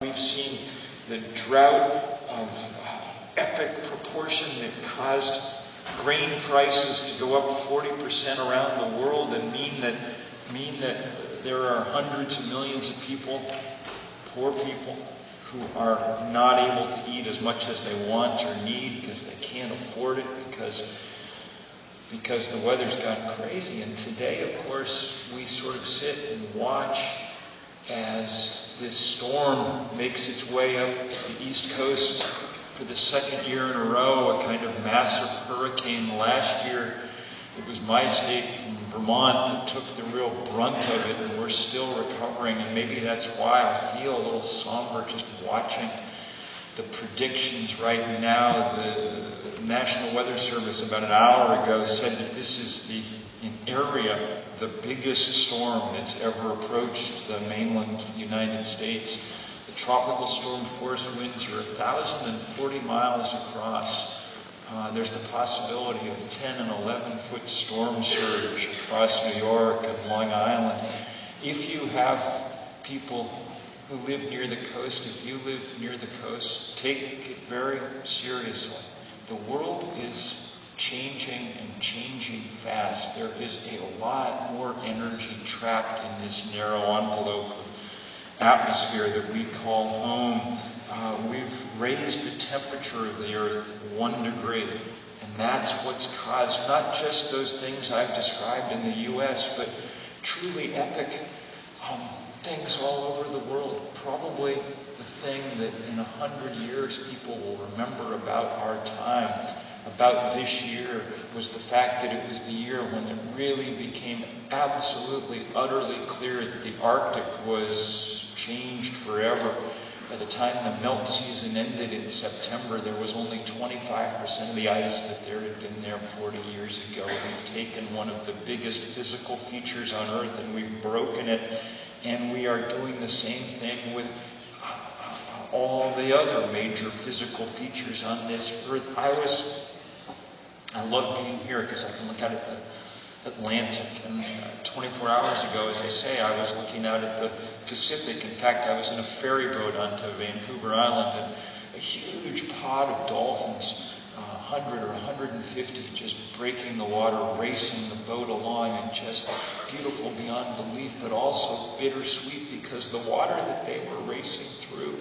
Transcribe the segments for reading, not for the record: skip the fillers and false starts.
We've seen the drought of epic proportion that caused grain prices to go up 40% around the world and mean that there are hundreds of millions of people, poor people, who are not able to eat as much as they want or need because they can't afford it because the weather's gotten crazy. And today, of course, we sort of sit and watch as this storm makes its way up the East Coast for the second year in a row, a kind of massive hurricane. Last year, it was my state from Vermont that took the real brunt of it, and we're still recovering. And maybe that's why I feel a little somber just watching the predictions right now. The National Weather Service about an hour ago said that this is in area the biggest storm that's ever approached the mainland United States. The tropical storm force winds are 1,040 miles across. There's the possibility of 10 and 11-foot storm surge across New York and Long Island. If you have people who live near the coast, if you live near the coast, take it very seriously. The world is changing and changing fast. There is a lot more energy trapped in this narrow envelope of atmosphere that we call home. We've raised the temperature of the Earth 1 degree, and that's what's caused not just those things I've described in the U.S., but truly epic things all over the world. Probably the thing that in 100 years people will remember about our time, about this year, was the fact that it was the year when it really became absolutely, utterly clear that the Arctic was changed forever. By the time the melt season ended in September, there was only 25% of the ice that there had been there 40 years ago. We've taken one of the biggest physical features on Earth and we've broken it, and we are doing the same thing with all the other major physical features on this Earth. I love being here because I can look out at the Atlantic, and 24 hours ago, as I say, I was looking out at the Pacific. In fact, I was in a ferry boat onto Vancouver Island, and a huge pod of dolphins, 100 or 150, just breaking the water, racing the boat along, and just beautiful beyond belief, but also bittersweet because the water that they were racing through,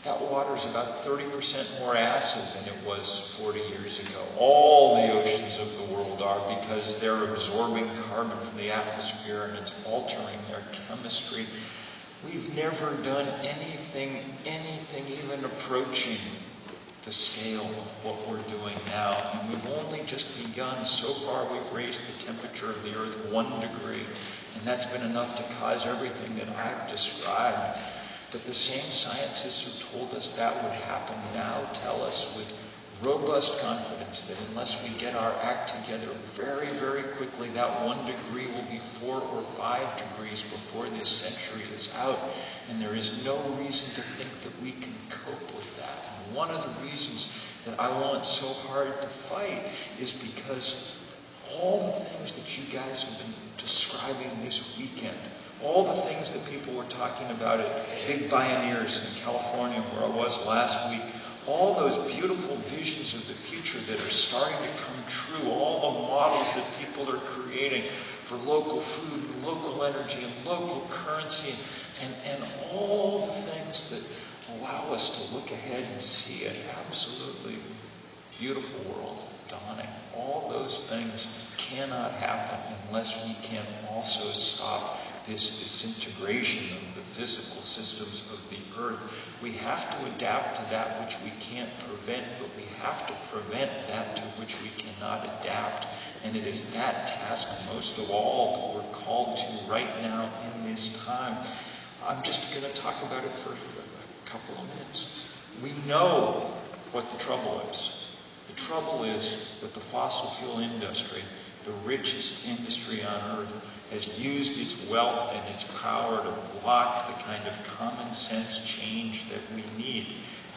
that water is about 30% more acid than it was 40 years ago. All the oceans of the world are, because they're absorbing carbon from the atmosphere and it's altering their chemistry. We've never done anything even approaching the scale of what we're doing now. And we've only just begun. So far, we've raised the temperature of the Earth 1 degree. And that's been enough to cause everything that I've described. But the same scientists who told us that would happen now tell us with robust confidence that unless we get our act together very, very quickly, that 1 degree will be 4 or 5 degrees before this century is out. And there is no reason to think that we can cope with that. And one of the reasons that I want so hard to fight is because all the things that you guys have been describing this weekend, all the things that people were talking about at big Bioneers in California, where I was last week, all those beautiful visions of the future that are starting to come true, all the models that people are creating for local food and local energy and local currency, and all the things that allow us to look ahead and see an absolutely beautiful world dawning. All those things cannot happen unless we can also stop this disintegration of the physical systems of the Earth. We have to adapt to that which we can't prevent, but we have to prevent that to which we cannot adapt. And it is that task most of all that we're called to right now in this time. I'm just going to talk about it for a couple of minutes. We know what the trouble is. The trouble is that the fossil fuel industry, the richest industry on Earth, has used its wealth and its power to block the kind of common sense change that we need.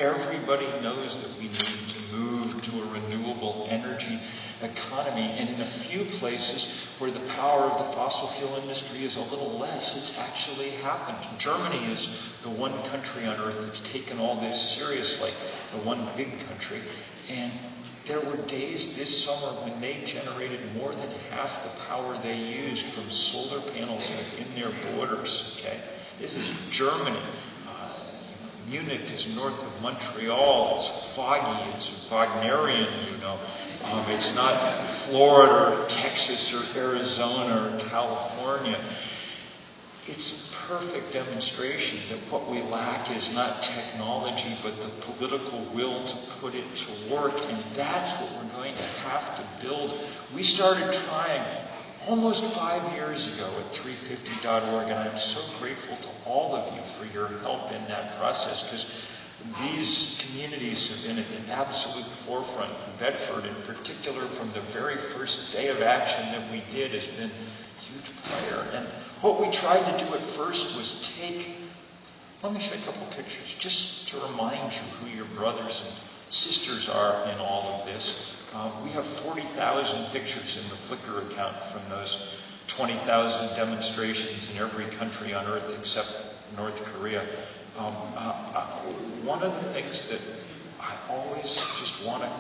Everybody knows that we need to move to a renewable energy economy, and in a few places where the power of the fossil fuel industry is a little less, it's actually happened. Germany is the one country on earth that's taken all this seriously, the one big country, and there were days this summer when they generated more than half the power they used from solar panels within their borders. Okay, this is Germany. Munich is north of Montreal. It's foggy. It's Wagnerian, It's not Florida or Texas or Arizona or California. It's a perfect demonstration that what we lack is not technology, but the political will to put it to work. And that's what we're going to have to build. We started trying almost 5 years ago at 350.org, and I'm so grateful to all of you for your help in that process, because these communities have been at the absolute forefront. Bedford, in particular, from the very first day of action that we did, has been a huge player. And what we tried to do at first was let me show you a couple pictures, just to remind you who your brothers and sisters are in all of this. We have 40,000 pictures in the Flickr account from those 20,000 demonstrations in every country on earth except North Korea. One of the things that I always just want to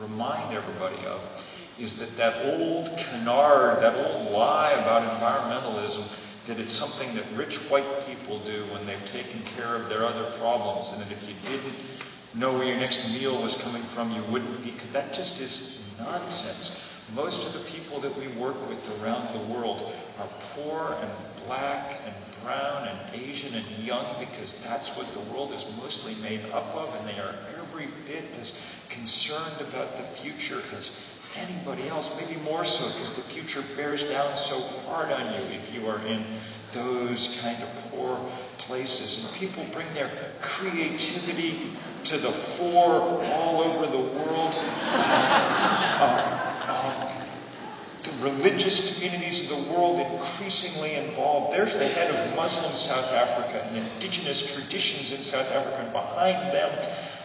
remind everybody of is that old canard, that old lie about environmentalism, that it's something that rich white people do when they've taken care of their other problems, and that if you didn't know where your next meal was coming from, you wouldn't be. That just is nonsense. Most of the people that we work with around the world are poor and black and brown and Asian and young, because that's what the world is mostly made up of, and they are every bit as concerned about the future as anybody else, maybe more so because the future bears down so hard on you if you are in those kind of poor places. And people bring their creativity to the fore all over the world. The religious communities of the world increasingly involved. There's the head of Muslim South Africa and indigenous traditions in South Africa, and behind them,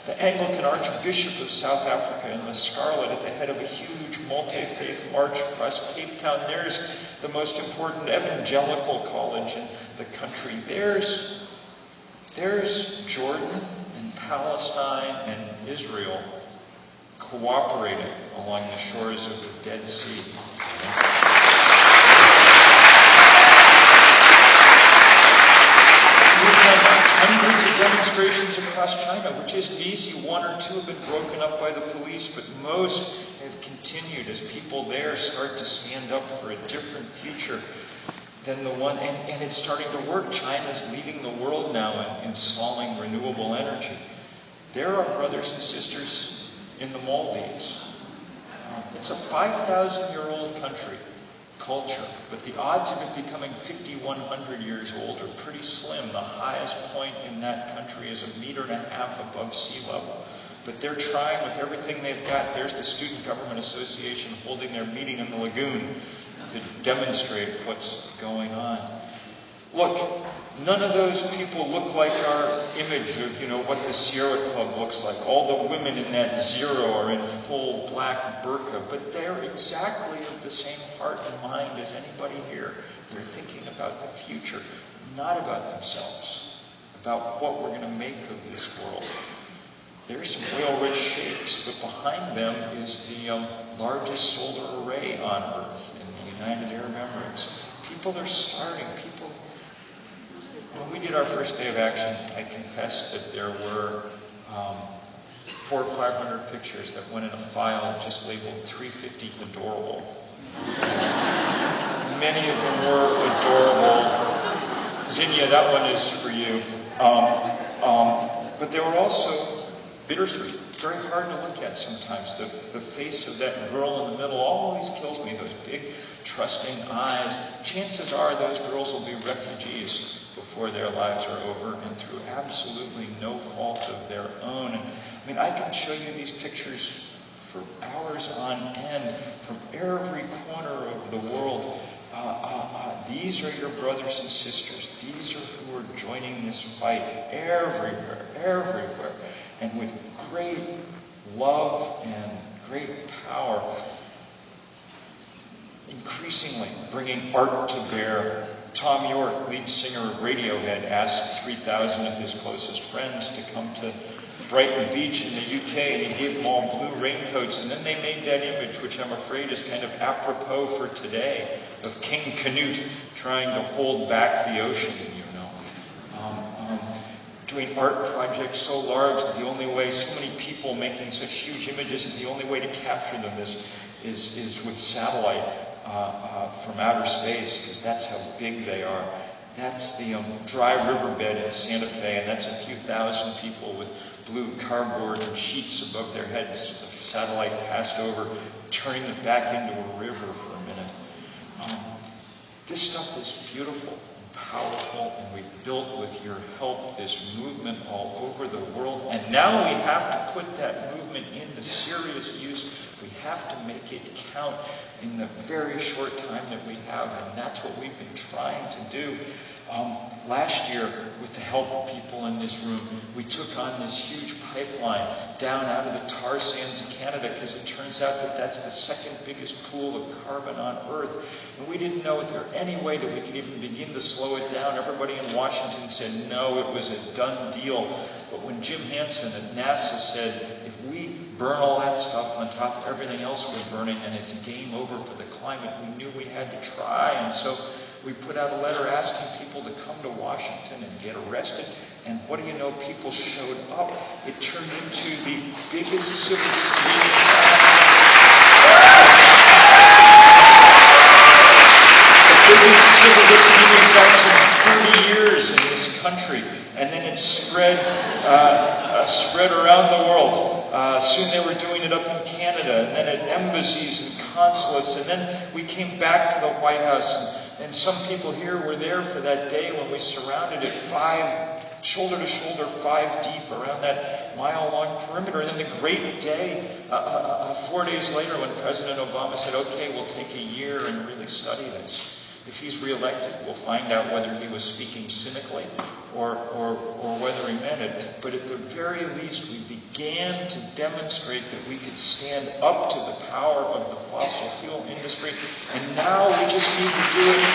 the Anglican Archbishop of South Africa in the scarlet at the head of a huge multi-faith march across Cape Town. There's the most important evangelical college in the country. There's Jordan and Palestine and Israel cooperating along the shores of the Dead Sea. Hundreds of demonstrations across China, which isn't easy. One or two have been broken up by the police, but most have continued as people there start to stand up for a different future than the one, and it's starting to work. China's leading the world now in installing renewable energy. There are brothers and sisters in the Maldives. It's a 5,000-year-old country, culture, but the odds of it becoming 5,100 years old are pretty slim. The highest point in that country is 1.5 meters above sea level. But they're trying with everything they've got. There's the Student Government Association holding their meeting in the lagoon to demonstrate what's going on. Look, none of those people look like our image of, what the Sierra Club looks like. All the women in that zero are in full black burqa, but they're exactly of the same heart and mind as anybody here. They're thinking about the future, not about themselves, about what we're going to make of this world. There's some oil-rich sheikhs, but behind them is the largest solar array on Earth in the United Arab Emirates. People are starting. When we did our first day of action, I confess that there were 400 or 500 pictures that went in a file just labeled 350 adorable. Many of them were adorable. Zinnia, that one is for you. But they were also bittersweet, very hard to look at sometimes. The face of that girl in the middle always kills me, those big, trusting eyes. Chances are those girls will be refugees before their lives are over, and through absolutely no fault of their own. And, I can show you these pictures for hours on end from every corner of the world. These are your brothers and sisters. These are who are joining this fight everywhere. And and with great love and great power, increasingly bringing art to bear. Tom York, lead singer of Radiohead, asked 3,000 of his closest friends to come to Brighton Beach in the UK, and he gave them all blue raincoats, and then they made that image, which I'm afraid is kind of apropos for today, of King Canute trying to hold back the ocean, doing art projects so large that the only way, so many people making such huge images, and the only way to capture them is with satellite from outer space, because that's how big they are. That's the dry riverbed in Santa Fe, and that's a few thousand people with blue cardboard and sheets above their heads. The satellite passed over, turning it back into a river for a minute. This stuff is beautiful and powerful, and we've built with your help this movement all over the world. And now we have to put that movement into serious use. We have to make it count in the very short time that we have, and that's what we've been trying to do. Last year, with the help of people in this room, we took on this huge pipeline down out of the tar sands of Canada, because it turns out that that's the second biggest pool of carbon on Earth. And we didn't know if there were any way that we could even begin to slow it down. Everybody in Washington said no, it was a done deal. But when Jim Hansen at NASA said, if we burn all that stuff on top of everything else we're burning, and it's game over for the climate, we knew we had to try. And so we put out a letter asking people to come to Washington and get arrested. And what do you know? People showed up. It turned into the biggest civil disobedience action in 30 years in this country. And then it spread around the world. Soon they were doing it up in Canada, and then at embassies and consulates, and then we came back to the White House, and some people here were there for that day when we surrounded it shoulder to shoulder, 5 deep around that mile-long perimeter. And then the great day, 4 days later, when President Obama said, okay, we'll take a year and really study this. If he's reelected, we'll find out whether he was speaking cynically or whether he meant it. But at the very least, we began to demonstrate that we could stand up to the power of the fossil fuel industry. And now we just need to do it.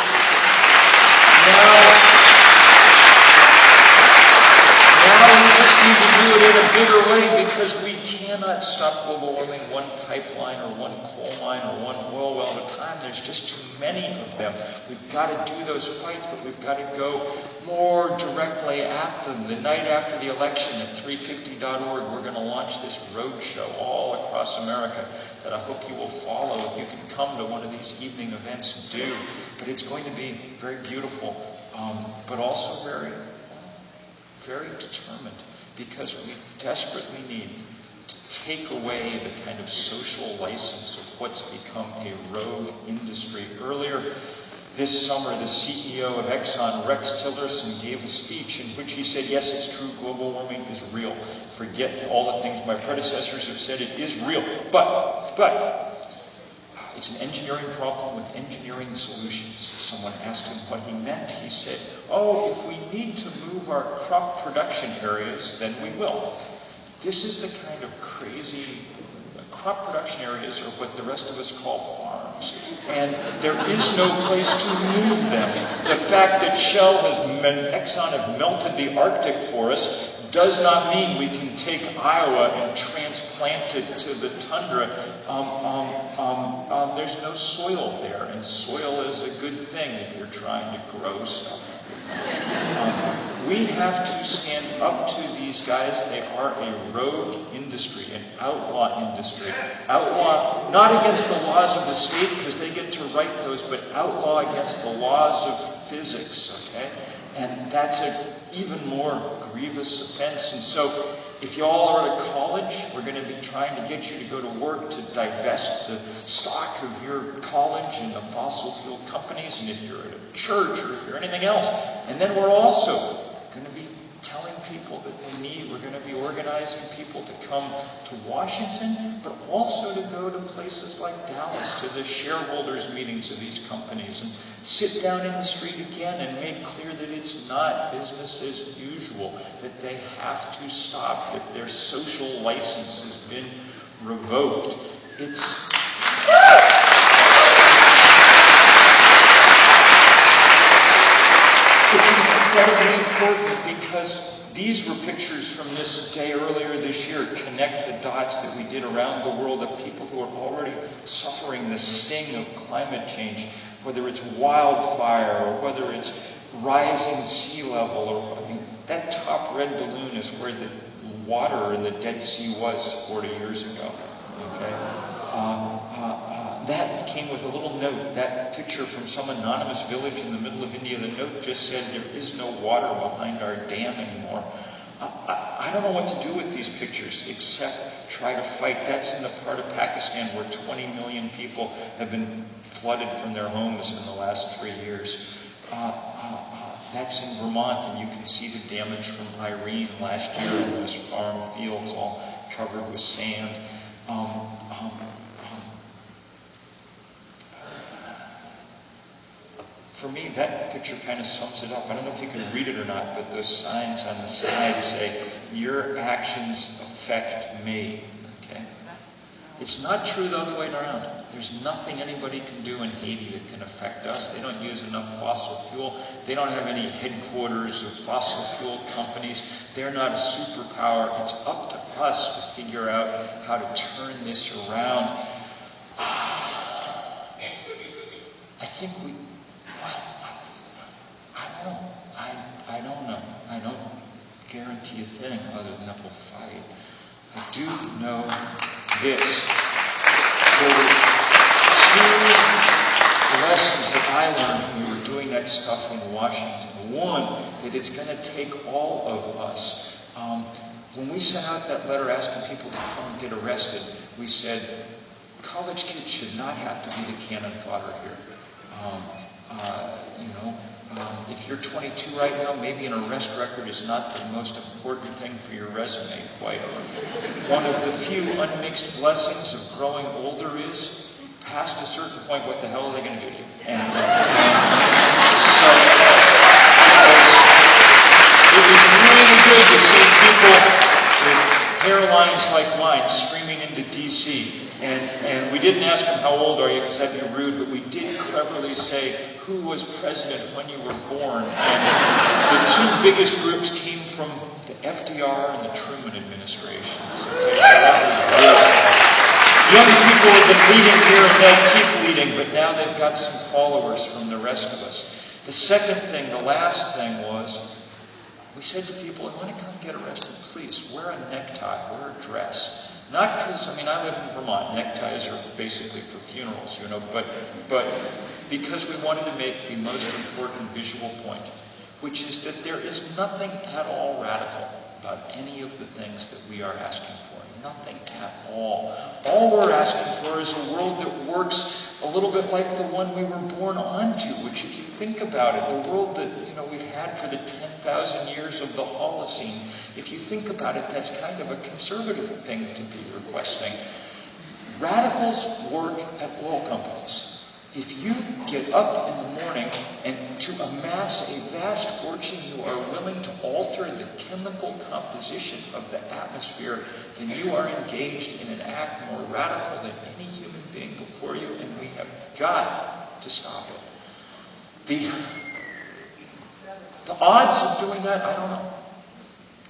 Now we just need to do it in a bigger way, because we cannot stop global warming one pipeline or one coal mine or one oil well at a time. There's just too many of them. We've got to do those fights, but we've got to go more directly at them. The night after the election at 350.org, we're going to launch this road show all across America that I hope you will follow. If you can come to one of these evening events, do. But it's going to be very beautiful, but also very, very determined, because we desperately need to take away the kind of social license of what's become a rogue industry. Earlier this summer, the CEO of Exxon, Rex Tillerson, gave a speech in which he said, yes, it's true, global warming is real. Forget all the things my predecessors have said, it is real. But it's an engineering problem with engineering solutions. Someone asked him what he meant. He said, oh, if we need to move our crop production areas, then we will. This is the kind of crazy crop production areas are what the rest of us call farms. And there is no place to move them. The fact that Exxon have melted the Arctic for us does not mean we can take Iowa and transplant it to the tundra. There's no soil there, and soil is a good thing if you're trying to grow stuff. We have to stand up to these guys. They are a rogue industry, an outlaw industry. Outlaw, not against the laws of the state, because they get to write those, but outlaw against the laws of physics, okay? And that's an even more grievous offense. And so if you all are at college, we're going to be trying to get you to go to work to divest the stock of your college in the fossil fuel companies, and if you're at a church or if you're anything else. And then we're also going to be telling people that we're going to be organizing people to come to Washington, but also to go to places like Dallas, to the shareholders meetings of these companies, and sit down in the street again and make clear that it's not business as usual, that they have to stop, that their social license has been revoked. It's incredibly important because these were pictures from this day earlier this year. Connect the dots that we did around the world of people who are already suffering the sting of climate change, whether it's wildfire or whether it's rising sea level. Or that top red balloon is where the water in the Dead Sea was 40 years ago. Okay. That came with a little note, that picture from some anonymous village in the middle of India. The note just said, there is no water behind our dam anymore. I don't know what to do with these pictures except try to fight. That's in the part of Pakistan where 20 million people have been flooded from their homes in the last 3 years. That's in Vermont, and you can see the damage from Irene last year in those farm fields all covered with sand. For me, that picture kind of sums it up. I don't know if you can read it or not, but those signs on the side say, your actions affect me. Okay? It's not true the other way around. There's nothing anybody can do in Haiti that can affect us. They don't use enough fossil fuel. They don't have any headquarters of fossil fuel companies. They're not a superpower. It's up to us to figure out how to turn this around. I think we... I don't know. I don't guarantee a thing other than that we'll fight. I do know this. There were 2 lessons that I learned when we were doing that stuff in Washington. One, that it's going to take all of us. When we sent out that letter asking people to come and get arrested, we said, college kids should not have to be the cannon fodder here. If you're 22 right now, maybe an arrest record is not the most important thing for your resume, quite. One of the few unmixed blessings of growing older is, past a certain point, what the hell are they going to do to you? And so it was really good to see people with hairlines like mine screaming into D.C. And we didn't ask them, how old are you, because that'd be rude, but we did cleverly say, who was president when you were born? And the 2 biggest groups came from the FDR and the Truman administrations. Okay, so that was big. Young people have been leading here and they'll keep leading, but now they've got some followers from the rest of us. The second thing, the last thing was, we said to people, when you come get arrested, please wear a necktie, wear a dress. Not because, I live in Vermont. Neckties are basically for funerals, but because we wanted to make the most important visual point, which is that there is nothing at all radical about any of the things that we are asking for. Nothing at all. All we're asking for is a world that works a little bit like the one we were born onto, which, if you think about it, the world that we've had for the 10,000 years of the Holocene, if you think about it, that's kind of a conservative thing to be requesting. Radicals work at oil companies. If you get up in the morning and to amass a vast fortune, you are willing to alter the chemical composition of the atmosphere, then you are engaged in an act more radical than any human being before you, and we have got to stop it. The odds of doing that, I don't know.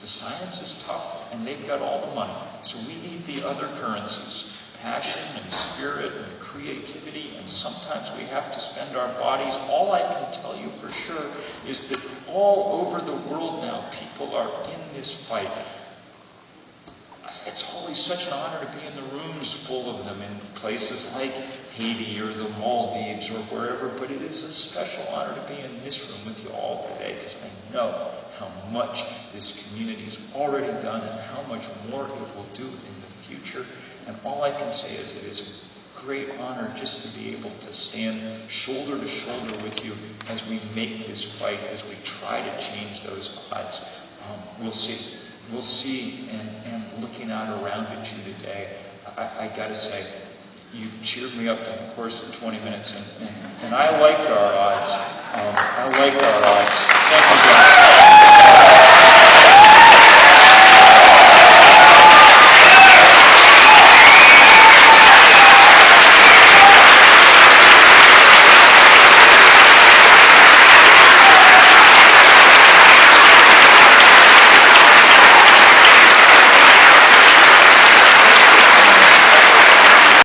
The science is tough, and they've got all the money. So we need the other currencies. Passion and spirit and creativity, and sometimes we have to spend our bodies. All I can tell you for sure is that all over the world now, people are in this fight. It's always such an honor to be in the rooms full of them in places like Haiti or the Maldives or wherever, but it is a special honor to be in this room with you all today, because I know how much this community has already done and how much more it will do in the future. And all I can say is it is a great honor just to be able to stand shoulder to shoulder with you as we make this fight, as we try to change those odds. We'll see. we'll see. And looking out around at you today, I got to say, you cheered me up in the course of 20 minutes, and I like our odds. I like our odds. Thank you, guys.